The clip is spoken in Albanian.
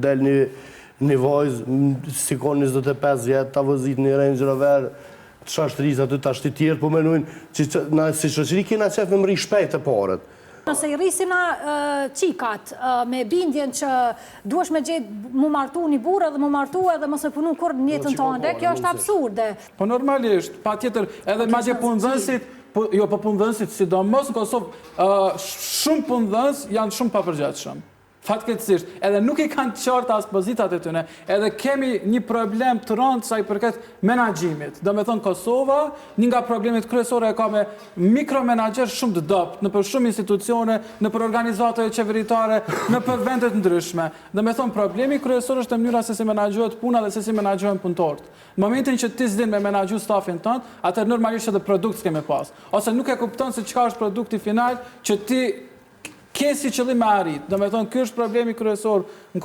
del një vojzë, si kon 25 vjetë, ta vëzit një Range Rover, të shashtëriz aty të ashtë të tjerë, po menujnë që na si shoqëri kena qef me mri shpejt e paret. Nëse i rrisina qikat me bindjen që duesh me gjithë mu martu një burë dhe mu martu edhe mos e punu kur në jetën tonë, kjo është absurde. Po normalisht, pa tjetër, edhe madje punëdhënësit, jo po punëdhënësit, sidomos në Kosovë, shumë punëdhënës janë shumë papërgjithshëm. Fatkeqësisht, edhe nuk i kanë qartë as pozitat e tyre, edhe kemi një problem të rëndë sa i përket menaxhimit. Do me thonë Kosova, një nga problemet kryesore e ka me mikromenaxher shumë të dobët, në për shumë institucione, në për organizatave qeveritare, në për vendet ndryshme. Do me thonë problemi kryesor është mënyra se si menaxhohet puna dhe se si menaxhohen punëtorët. Në momentin që ti s'din me menaxhu stafin tënd, atë normalisht edhe produkt s'kemë pas. Ose nuk e kupton se çka është produkti final që ti ke si qëllim me arrit. Do me thonë, ky është problemi kryesor